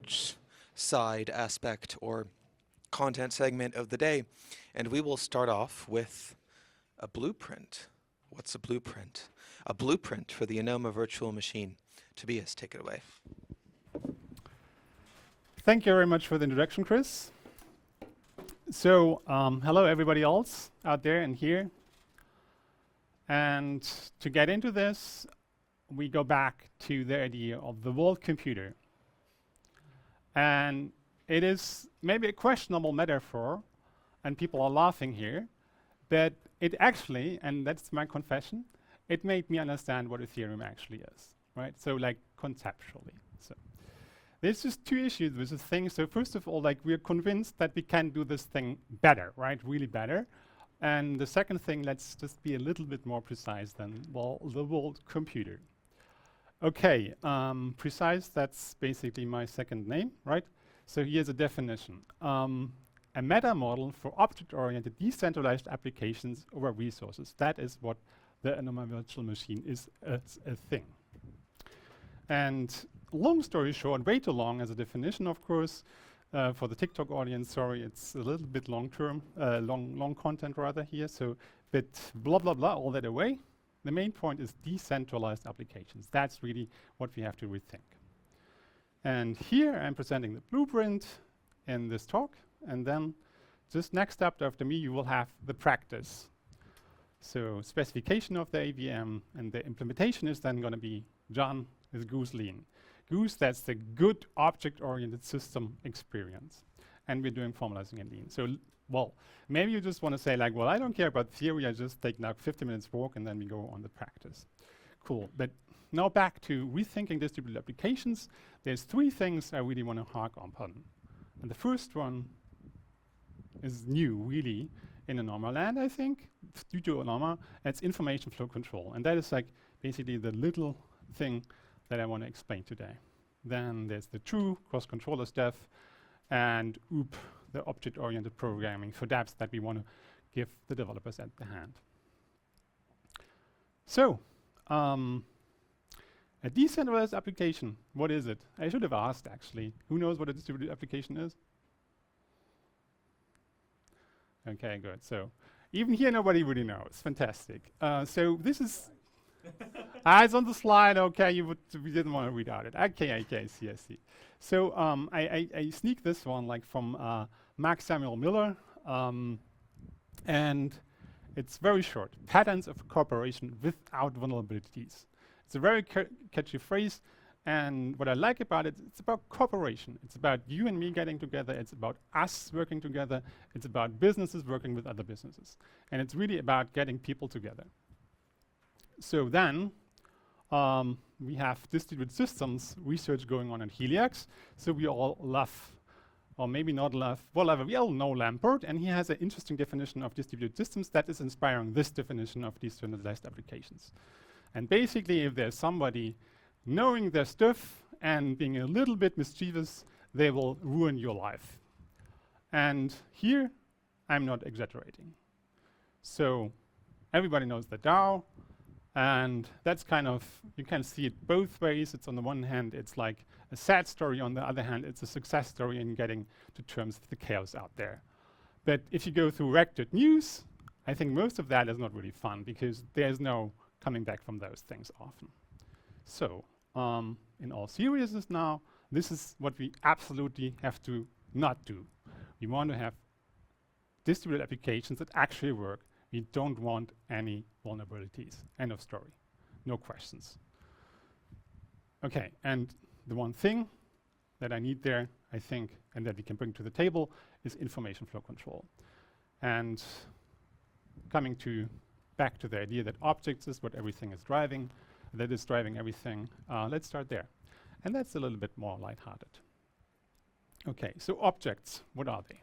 language side aspect or content segment of the day. And we will start off with a blueprint. What's a blueprint? A blueprint for the Anoma Virtual Machine. Tobias, take it away. Thank you very much for the introduction, Chris. So, hello everybody else out there and here. And to get into this, we go back to the idea of the world computer. And it is maybe a questionable metaphor, and people are laughing here, but it actually, and that's my confession, it made me understand what Ethereum actually is, right? So like conceptually. So there's just two issues with this thing. So first of all, like we're convinced that we can do this thing better, right? Really better. And the second thing, let's just be a little bit more precise than, well, the world computer. Okay, precise, that's basically my second name, right? So here's a definition. A meta model for object-oriented decentralized applications over resources. That is what the Anoma Virtual Machine is as a thing. And long story short, way too long as a definition, of course, for the TikTok audience, sorry, it's a little bit long-term, long content rather here. So, but blah, blah, blah, all that away. The main point is decentralized applications. That's really what we have to rethink. And here I'm presenting the blueprint in this talk. And then just next up after me, you will have the practice. So specification of the AVM, and the implementation is then going to be John with Goose Lean. Goose, that's the good object-oriented system experience. And we're doing formalizing in Lean. So, well, maybe you just want to say like, well, I don't care about theory. I just take now 50 minutes walk and then we go on the practice. Cool. But now back to rethinking distributed applications. There's three things I really want to hark upon. And the first one is new, really, in Anoma land, I think, due to Anoma. It's information flow control. And that is like basically the little thing that I want to explain today. Then there's the true cross-controller stuff, and OOP, the object-oriented programming for dApps that we want to give the developers at the hand. So, a decentralized application, what is it? I should have asked, actually. Who knows what a distributed application is? Okay, good. So, even here, nobody really knows. Fantastic. So, this is... it's on the slide. Okay, we didn't want to read out it. Okay, I see. So, I sneak this one like from Mark Samuel Miller. And it's very short. Patterns of cooperation without vulnerabilities. It's a very catchy phrase, and what I like about it, it's about cooperation. It's about you and me getting together. It's about us working together. It's about businesses working with other businesses. And it's really about getting people together. So then, we have distributed systems research going on at Helix. So we all love, or maybe not love, whatever, we all know Lampert, and he has an interesting definition of distributed systems that is inspiring this definition of decentralized applications. And basically, if there's somebody knowing their stuff and being a little bit mischievous, they will ruin your life. And here, I'm not exaggerating. So everybody knows the DAO, and that's kind of, you can see it both ways. It's on the one hand, it's like a sad story. On the other hand, it's a success story in getting to terms of the chaos out there. But if you go through Reddit news, I think most of that is not really fun because there's no coming back from those things often. So, in all seriousness now, this is what we absolutely have to not do. We want to have distributed applications that actually work. We don't want any vulnerabilities. End of story. No questions. Okay, and the one thing that I need there, I think, and that we can bring to the table is information flow control. And coming back to the idea that objects is what everything is driving, that is driving everything, let's start there. And that's a little bit more lighthearted. Okay, so objects, what are they?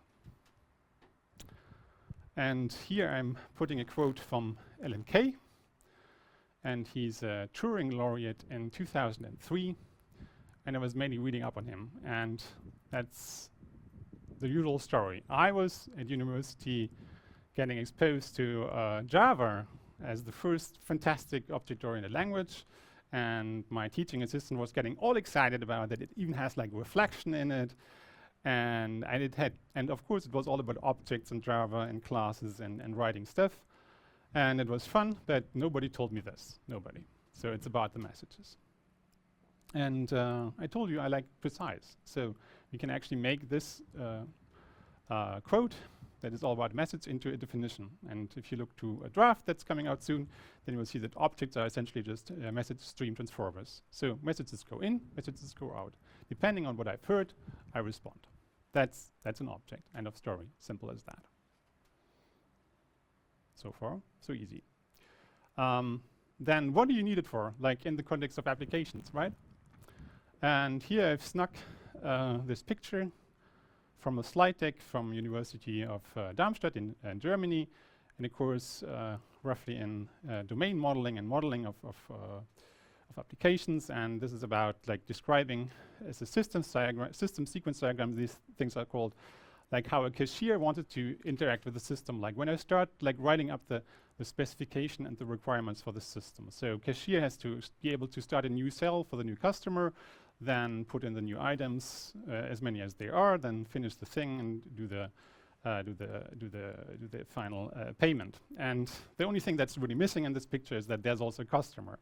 And here I'm putting a quote from Alan Kay, and he's a Turing laureate in 2003, and I was mainly reading up on him, and that's the usual story. I was at university getting exposed to Java as the first fantastic object-oriented language, And my teaching assistant was getting all excited about it. It even has like reflection in it. And of course, it was all about objects and Java and classes and writing stuff. And it was fun, but nobody told me this. Nobody. So it's about the messages. And I told you I like precise. So we can actually make this quote that is all about message into a definition. And if you look to a draft that's coming out soon, then you will see that objects are essentially just message stream transformers. So messages go in, messages go out. Depending on what I've heard, I respond. That's an object. End of story. Simple as that. So far, so easy. Then what do you need it for? Like in the context of applications, right? And here I've snuck this picture from a slide deck from University of Darmstadt in Germany, and of course roughly in domain modeling and modeling of applications. And this is about like describing as a system sequence diagram. These things are called like how a cashier wanted to interact with the system. Like when I start like writing up the specification and the requirements for the system. So cashier has to be able to start a new cell for the new customer, then put in the new items, as many as there are, then finish the thing and do the final payment. And the only thing that's really missing in this picture is that there's also a customer.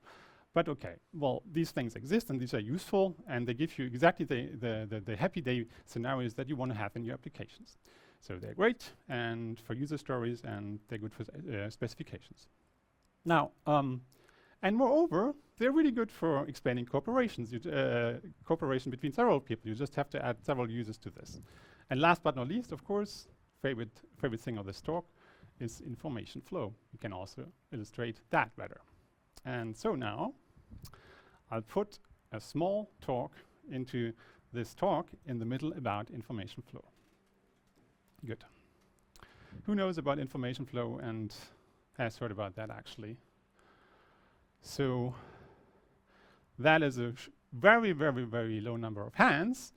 But okay, well, these things exist and these are useful, and they give you exactly the happy day scenarios that you want to have in your applications. So they're great and for user stories, and they're good for specifications. Now, and moreover, they're really good for explaining cooperations, cooperation between several people. You just have to add several users to this. And last but not least, of course, favorite thing of this talk is information flow. You can also illustrate that better. And so now, I'll put a small talk into this talk in the middle about information flow. Good. Who knows about information flow and has heard about that actually? So that is a very, very, very low number of hands.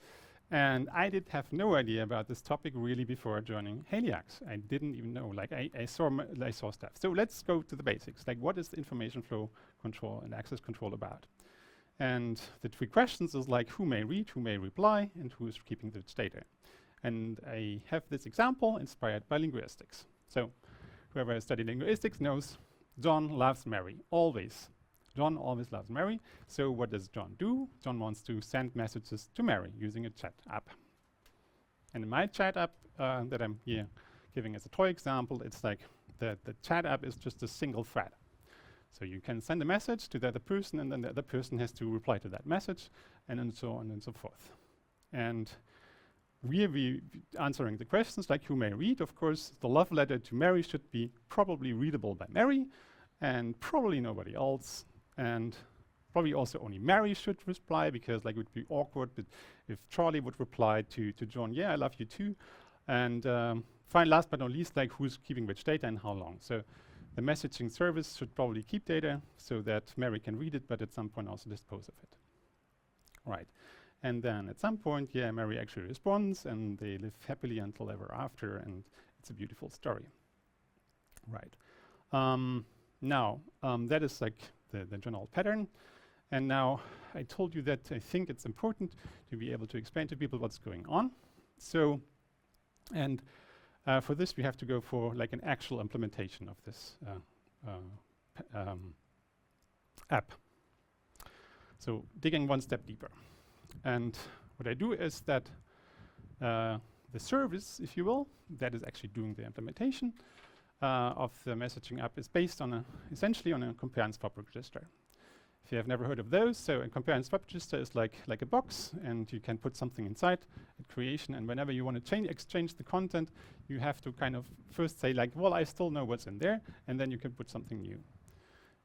And I did have no idea about this topic really before joining Heliax. I didn't even know. Like I saw stuff. So let's go to the basics. Like what is the information flow control and access control about? And the three questions is like who may read, who may reply, and who is keeping the data. And I have this example inspired by linguistics. So whoever has studied linguistics knows John loves Mary, always. John always loves Mary. So what does John do? John wants to send messages to Mary using a chat app. And in my chat app that I'm here giving as a toy example, it's like the chat app is just a single thread. So you can send a message to the other person, and then the other person has to reply to that message, and then so on and so forth. And we answering the questions like who may read. Of course, the love letter to Mary should be probably readable by Mary, and probably nobody else. And probably also only Mary should reply, because like it would be awkward but if Charlie would reply to John, yeah, I love you too. And last but not least, like who's keeping which data and how long. So the messaging service should probably keep data so that Mary can read it, but at some point also dispose of it. Right. And then at some point, yeah, Mary actually responds, and they live happily until ever after, and it's a beautiful story. Right. Now, that is like the general pattern. And now I told you that I think it's important to be able to explain to people what's going on. So, and for this we have to go for like an actual implementation of this app. So digging one step deeper. And what I do is that the service, if you will, that is actually doing the implementation of the messaging app is based on essentially on a compare and swap register. If you have never heard of those, so a compare and swap register is like a box, and you can put something inside at creation, and whenever you want to exchange the content, you have to kind of first say like, well, I still know what's in there, and then you can put something new.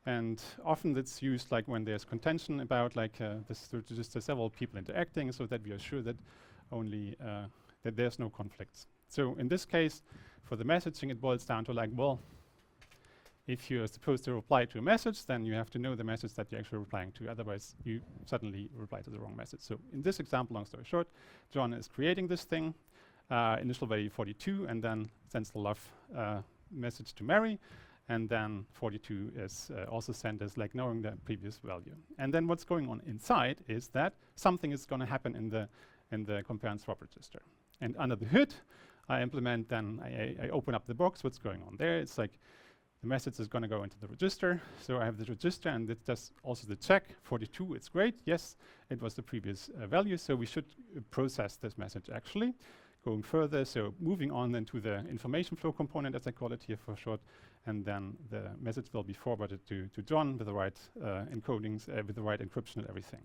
And often that's used like when there's contention about like just several people interacting, so that we are sure that only that there's no conflicts. So in this case, for the messaging, it boils down to like, well, if you're supposed to reply to a message, then you have to know the message that you're actually replying to. Otherwise, you suddenly reply to the wrong message. So in this example, long story short, John is creating this thing, initial value 42, and then sends the love message to Mary. and then 42 is also sent as like knowing the previous value. And then what's going on inside is that something is going to happen in the compare and swap register. And under the hood, I implement then, I open up the box, what's going on there. It's like the message is going to go into the register. So I have the register, and it does also the check. 42, it's great. Yes, it was the previous value. So we should process this message actually. Going further, so moving on then to the information flow component, as I call it here for short, and then the message will be forwarded to John with the right encodings, with the right encryption and everything.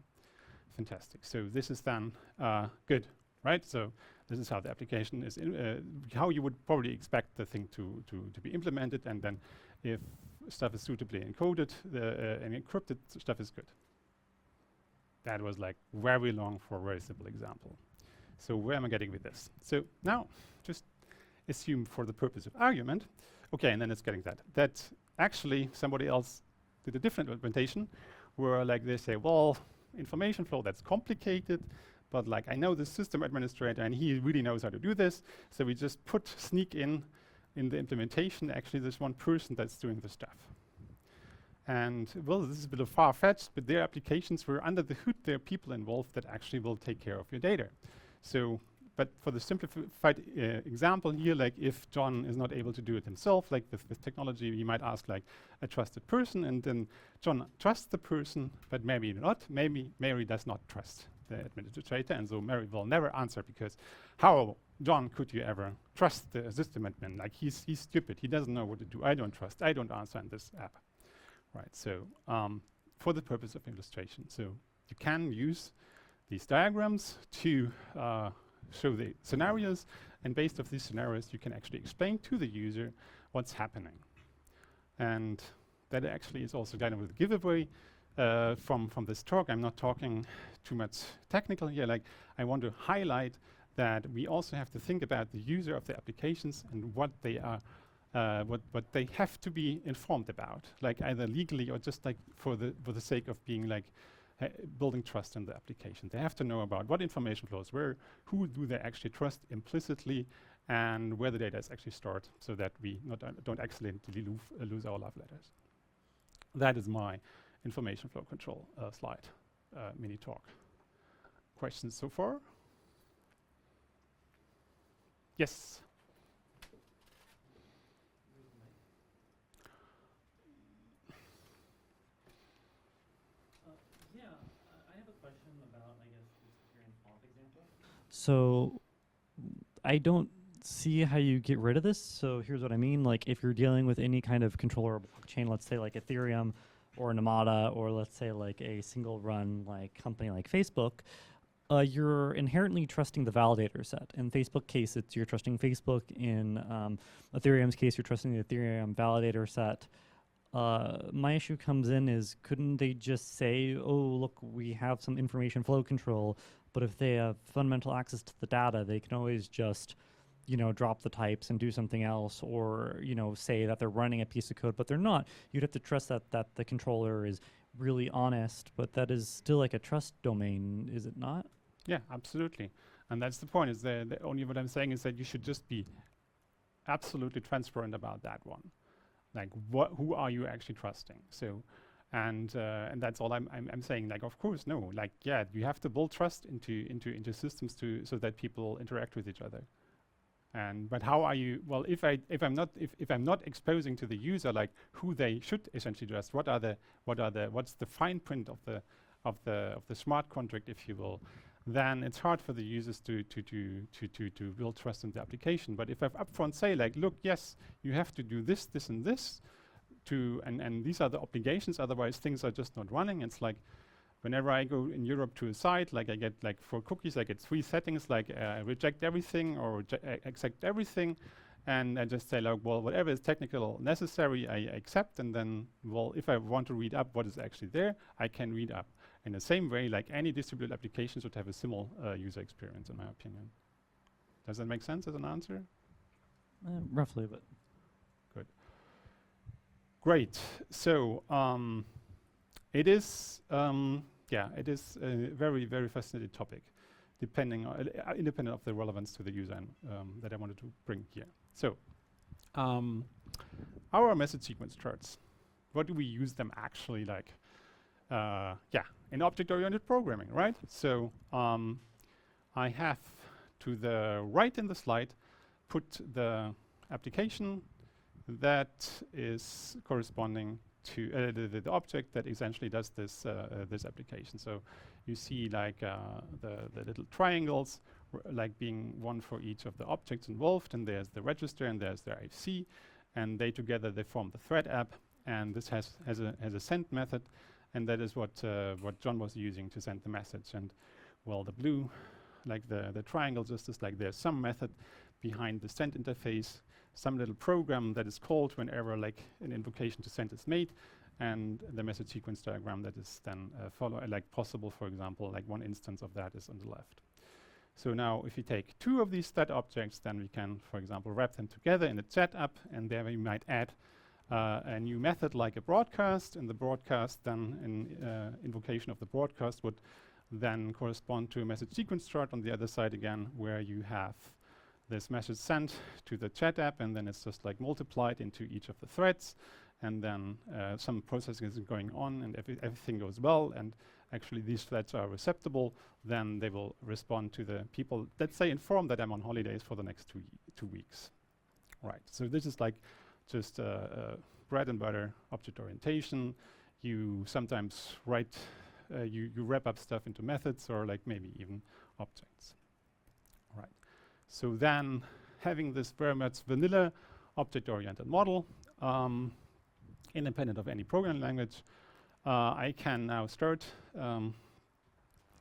Fantastic. So this is then good, right? So this is how the application is, how you would probably expect the thing to be implemented, and then if stuff is suitably encoded and encrypted, stuff is good. That was like very long for a very simple example. So where am I getting with this? So now, just assume for the purpose of argument, okay, and then it's getting that actually somebody else did a different implementation, where like they say, well, information flow, that's complicated, but like I know the system administrator and he really knows how to do this, so we just sneak in the implementation, actually there's one person that's doing the stuff. And well, this is a bit of far-fetched, but their applications were under the hood, there are people involved that actually will take care of your data. So, but for the simplified example here, like if John is not able to do it himself, like with technology, you might ask like a trusted person, and then John trusts the person, but maybe not. Maybe Mary does not trust the administrator, and so Mary will never answer, because how, John, could you ever trust the system admin? Like he's stupid, he doesn't know what to do. I don't trust, I don't answer in this app. Right, so for the purpose of illustration, so you can use these diagrams to show the scenarios, and based off these scenarios you can actually explain to the user what's happening. And that actually is also kind of a giveaway from this talk. I'm not talking too much technical here, like I want to highlight that we also have to think about the user of the applications and what they are what they have to be informed about, like either legally or just like for the sake of being like building trust in the application. They have to know about what information flows where, who do they actually trust implicitly, and where the data is actually stored, so that we don't accidentally lose our love letters. That is my information flow control slide, mini talk. Questions so far? Yes. So I don't see how you get rid of this. So here's what I mean. Like if you're dealing with any kind of controller blockchain, let's say like Ethereum or Nomada, or let's say like a single run like company like Facebook, you're inherently trusting the validator set. In Facebook case, you're trusting Facebook. In Ethereum's case, you're trusting the Ethereum validator set. My issue comes in is, couldn't they just say, oh, look, we have some information flow control, but if they have fundamental access to the data, they can always just, drop the types and do something else, or, say that they're running a piece of code, but they're not. You'd have to trust that the controller is really honest, but that is still like a trust domain, is it not? Yeah, absolutely. And that's the point, is the only what I'm saying is that you should just be absolutely transparent about that one. Like who are you actually trusting? So, and that's all I'm saying. Like, of course, no. Like, yeah, you have to build trust into systems so that people interact with each other. And but how are you? Well, if I'm not exposing to the user like who they should essentially trust, what's the fine print of the smart contract, if you will, then it's hard for the users to build trust in the application. But if I've upfront say like, look, yes, you have to do this, this, and this, and these are the obligations, otherwise things are just not running. It's like whenever I go in Europe to a site, like I get like for cookies, I get 3 settings, like reject everything or accept everything, and I just say like, well, whatever is technical necessary, I accept, and then, well, if I want to read up what is actually there, I can read up. In the same way, like any distributed application should have a similar user experience, in my opinion. Does that make sense as an answer? Roughly, but good. Great. So it is, it is a very, very fascinating topic, independent of the relevance to the user that I wanted to bring here. So our message sequence charts. What do we use them actually like? In object-oriented programming, right? So I have to the right in the slide put the application that is corresponding to the object that essentially does this this application. So you see like the little triangles like being one for each of the objects involved, and there's the register and there's the IFC, and they together they form the thread app. And this has a send method, and that is what John was using to send the message. And well, the blue, like the triangle, just is like there's some method behind the send interface, some little program that is called whenever like an invocation to send is made, and the message sequence diagram that is then like possible. For example, like one instance of that is on the left. So now if you take two of these thread objects, then we can, for example, wrap them together in a chat app, and there we might add a new method like a broadcast, and the broadcast then in invocation of the broadcast would then correspond to a message sequence chart on the other side again, where you have this message sent to the chat app, and then it's just like multiplied into each of the threads, and then some processing is going on, and everything goes well, and actually these threads are receptible, then they will respond to the people, let's say, inform that I'm on holidays for the next 2 weeks. Right, so this is like just bread and butter object orientation. You sometimes write, you wrap up stuff into methods or like maybe even objects. Right. So then having this very much vanilla object-oriented model, independent of any programming language, I can now start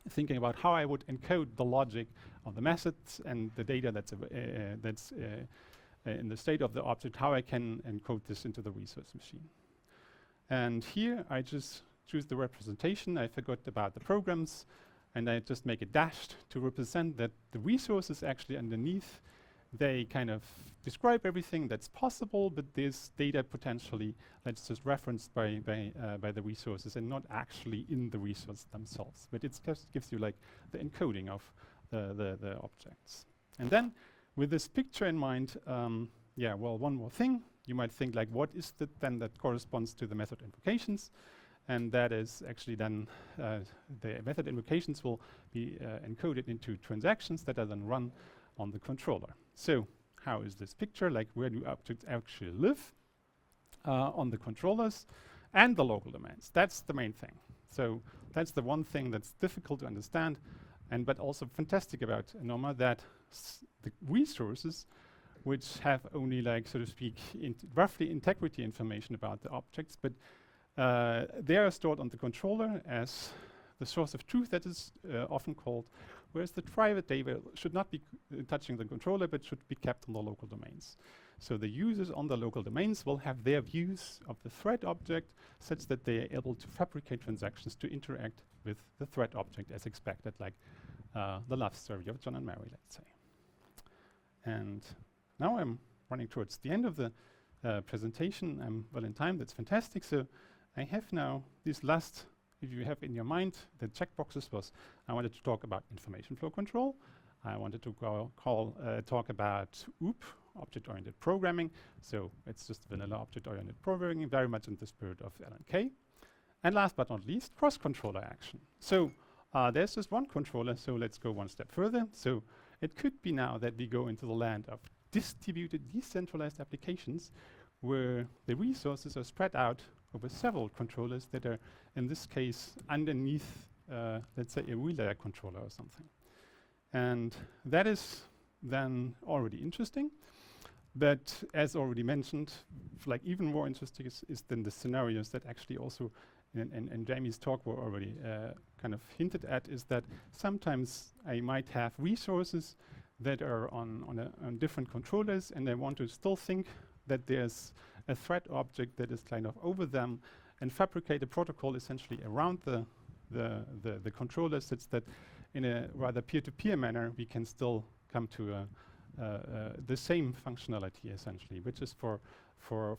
thinking about how I would encode the logic of the methods and the data that's in the state of the object, how I can encode this into the resource machine. And here I just choose the representation. I forgot about the programs, and I just make it dashed to represent that the resources actually underneath, they kind of describe everything that's possible, but this data potentially that's just referenced by the resources and not actually in the resource themselves. But it just gives you like the encoding of the objects. And then with this picture in mind, well, one more thing. You might think like, what is it then that corresponds to the method invocations? And that is actually then the method invocations will be encoded into transactions that are then run on the controller. So how is this picture? Like, where do objects actually live? On the controllers and the local domains. That's the main thing. So that's the one thing that's difficult to understand, and but also fantastic about Anoma, that the resources which have only like, so to speak, roughly integrity information about the objects, but they are stored on the controller as the source of truth that is often called, whereas the private data should not be touching the controller, but should be kept on the local domains. So the users on the local domains will have their views of the thread object such that they are able to fabricate transactions to interact with the thread object as expected, like the love story of John and Mary, let's say. And now I'm running towards the end of the presentation. I'm well in time, that's fantastic. So I have now this last, if you have in your mind, the checkboxes was, I wanted to talk about information flow control. I wanted to talk about OOP, object-oriented programming. So it's just vanilla object-oriented programming, very much in the spirit of LNK. And last but not least, cross-controller action. So there's just one controller, so let's go one step further. So it could be now that we go into the land of distributed, decentralized applications where the resources are spread out over several controllers that are, in this case, underneath, let's say, a relay controller or something. And that is then already interesting. But as already mentioned, like even more interesting is then the scenarios that actually also in Jamie's talk were already kind of hinted at, is that sometimes I might have resources that are on different controllers, and I want to still think that there's a thread object that is kind of over them, and fabricate a protocol essentially around the controller, such that in a rather peer-to-peer manner we can still come to the same functionality essentially, which is for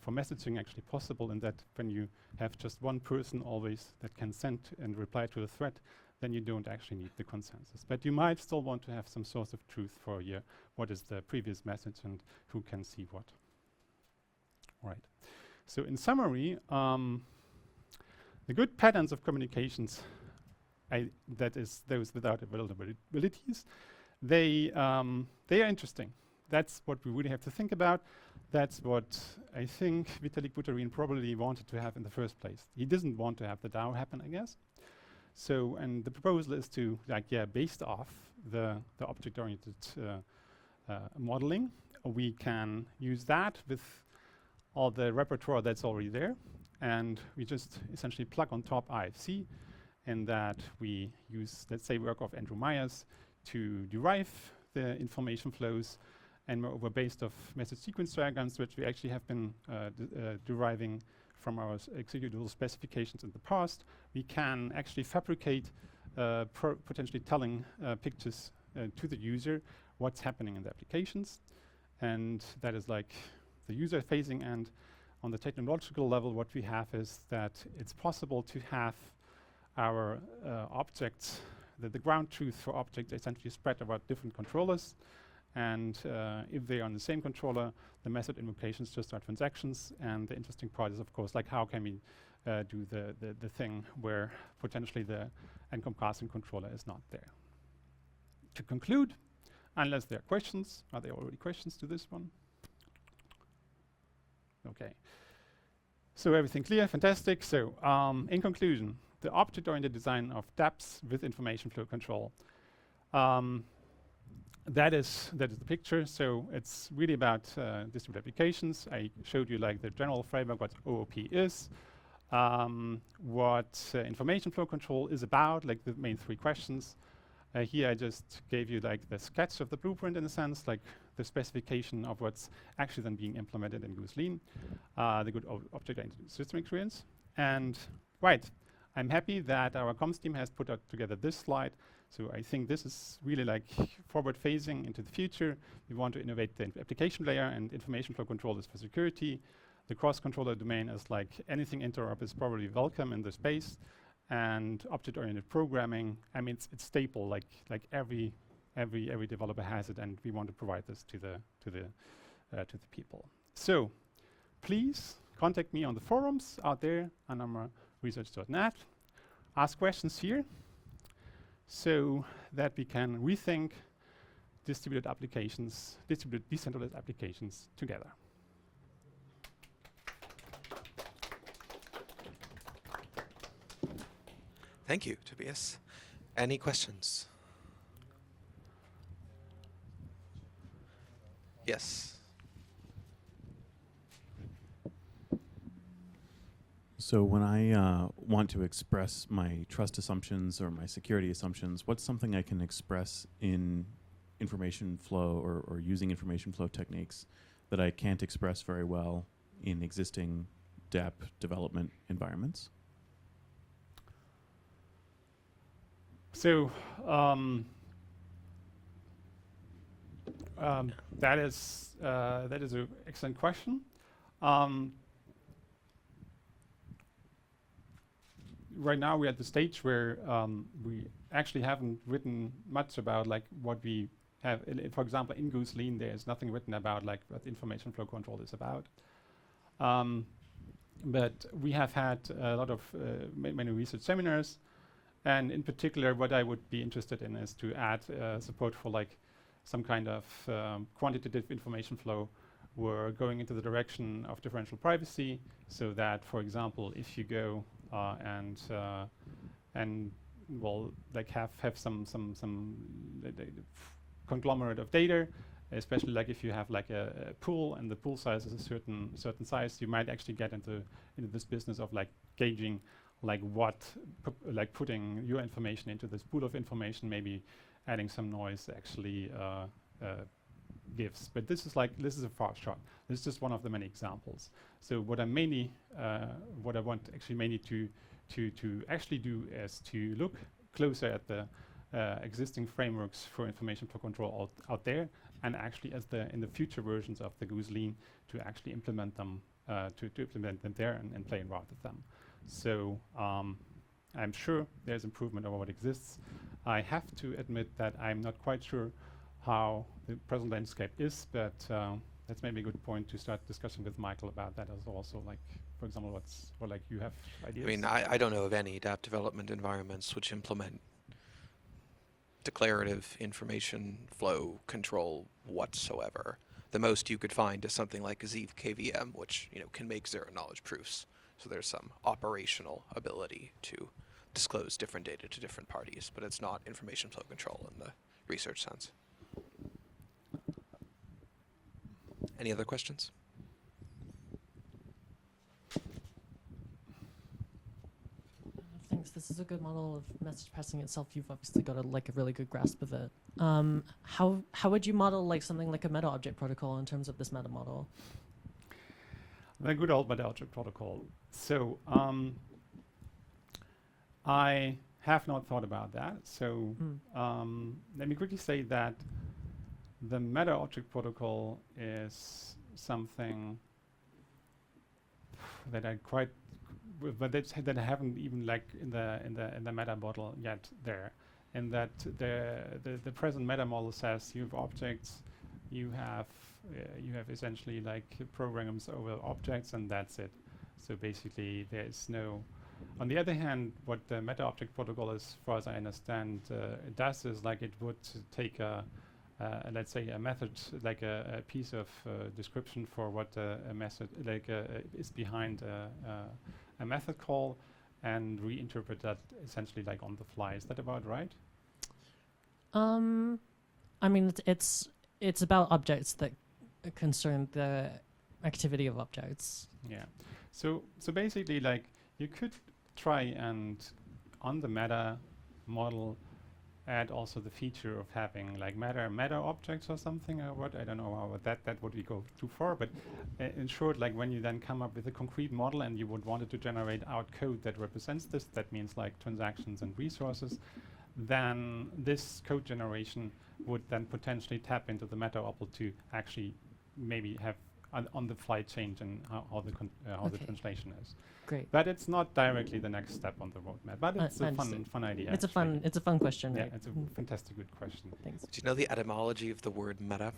messaging actually possible, in that when you have just one person always that can send and reply to a thread, then you don't actually need the consensus. But you might still want to have some source of truth for what is the previous message and who can see what. Right. So in summary, the good patterns of communications, that is those without vulnerabilities, they are interesting. That's what we really have to think about. That's what I think Vitalik Buterin probably wanted to have in the first place. He doesn't want to have the DAO happen, I guess. So, and the proposal is to, based off the object-oriented modeling, we can use that with all the repertoire that's already there, and we just essentially plug on top IFC, and that we use, let's say, work of Andrew Myers to derive the information flows, and moreover, based off message sequence diagrams, which we actually have been deriving from our executable specifications in the past, we can actually fabricate potentially telling pictures to the user what's happening in the applications. And that is like the user facing end. On the technological level, what we have is that it's possible to have our objects, the ground truth for objects essentially spread about different controllers. And if they are on the same controller, the method invocations just are transactions. And the interesting part is, of course, like how can we do the thing where potentially the encompassing controller is not there. To conclude, unless there are questions, are there already questions to this one? Okay. So everything clear, fantastic. So in conclusion, the object-oriented design of dApps with information flow control. That is the picture. So it's really about distributed applications. I showed you like the general framework, what OOP is, what information flow control is about, like the main three questions. Here I just gave you like the sketch of the blueprint in a sense, like the specification of what's actually then being implemented in Goose Lean, the good object-oriented system experience. And right, I'm happy that our comms team has put together this slide. So I think this is really like forward-facing into the future. We want to innovate the application layer, and information flow control is for security. The cross-controller domain is like anything interop is probably welcome in the space. And object-oriented programming, I mean, it's staple. Like every developer has it, and we want to provide this to the people. So please contact me on the forums out there, anomaresearch.net. Ask questions here, so that we can rethink distributed decentralized applications together. Thank you, Tobias. Any questions? Yes. So when I want to express my trust assumptions or my security assumptions, what's something I can express in information flow or using information flow techniques that I can't express very well in existing dApp development environments? So that is an excellent question. Right now we're at the stage where we actually haven't written much about like what we have. For example, in Goose Lean, there's nothing written about like what information flow control is about. But we have had a lot of many research seminars. And in particular, what I would be interested in is to add support for like some kind of quantitative information flow. We're going into the direction of differential privacy, so that, for example, if you go and well, like have some conglomerate of data, especially like if you have like a pool and the pool size is a certain size, you might actually get into this business of like gauging like what, like putting your information into this pool of information, maybe adding some noise actually gives. But this is a far shot. This is just one of the many examples. So what I mainly, what I want actually mainly to actually do is to look closer at the existing frameworks for information flow control out there, and actually in the future versions of the Goose Lean to actually implement them, to implement them there and play around with them. So I'm sure there's improvement over what exists. I have to admit that I'm not quite sure how the present landscape is, but That's maybe a good point to start discussing with Michael about that as also, like, for example, like you have ideas? I mean, I don't know of any app development environments which implement declarative information flow control whatsoever. The most you could find is something like a Zeev KVM, which can make zero knowledge proofs. So there's some operational ability to disclose different data to different parties, but it's not information flow control in the research sense. Any other questions? Thanks. This is a good model of message passing itself. You've obviously got a really good grasp of it. How would you model like something like a meta object protocol in terms of this meta model? The good old meta object protocol. So I have not thought about that. So let me quickly say that the meta object protocol is something that I quite, but that I haven't even like in the meta model yet there. And that the present meta model says you have objects, you have essentially like programs over objects, and that's it. So basically, there is no. On the other hand, what the meta object protocol, as far as I understand, it does is like it would take let's say a method, like a piece of description for what a method is behind a method call, and reinterpret that essentially like on the fly. Is that about right? I mean, it's about objects that concern the activity of objects. Yeah. So basically, like you could try and on the meta model add also the feature of having like meta objects or something, or what, I don't know how that would we go too far, but in short, like when you then come up with a concrete model and you would want it to generate out code that represents this, that means like transactions and resources, then this code generation would then potentially tap into the meta opl to actually maybe have on the fly change in how the translation is. Great. But it's not directly the next step on the roadmap. But it's a fun idea. It's a fun question. Yeah, right? it's a fantastic good question. Thanks. Do you know the etymology of the word meta?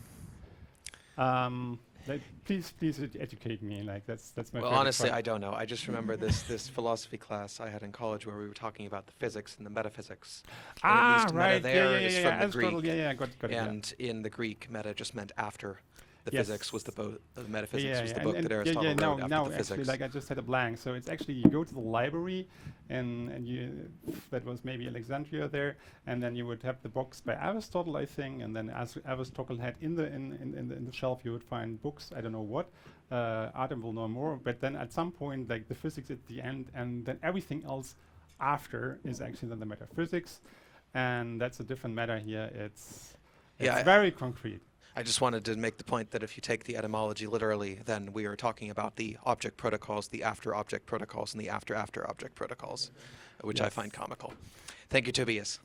Please educate me. Like that's my. Well, favorite honestly, part. I don't know. I just remember this philosophy class I had in college where we were talking about the physics and the metaphysics. And at least meta right. there Yeah. is from the Aristotle, Greek. yeah. Got it. And in the Greek, meta just meant after. The Yes. physics was the metaphysics Yeah, was the and- book and that Aristotle wrote now after the actually, physics. like I just had a blank. So it's actually you go to the library, and you that was maybe Alexandria there, and then you would have the books by Aristotle, I think, and then as Aristotle had in the shelf, you would find books. I don't know what. Adam will know more, but then at some point, like the physics at the end, and then everything else after is actually then the metaphysics, and that's a different meta here. It's very concrete. I just wanted to make the point that if you take the etymology literally, then we are talking about the object protocols, the after object protocols, and the after object protocols, which I Yes. find comical. Thank you, Tobias.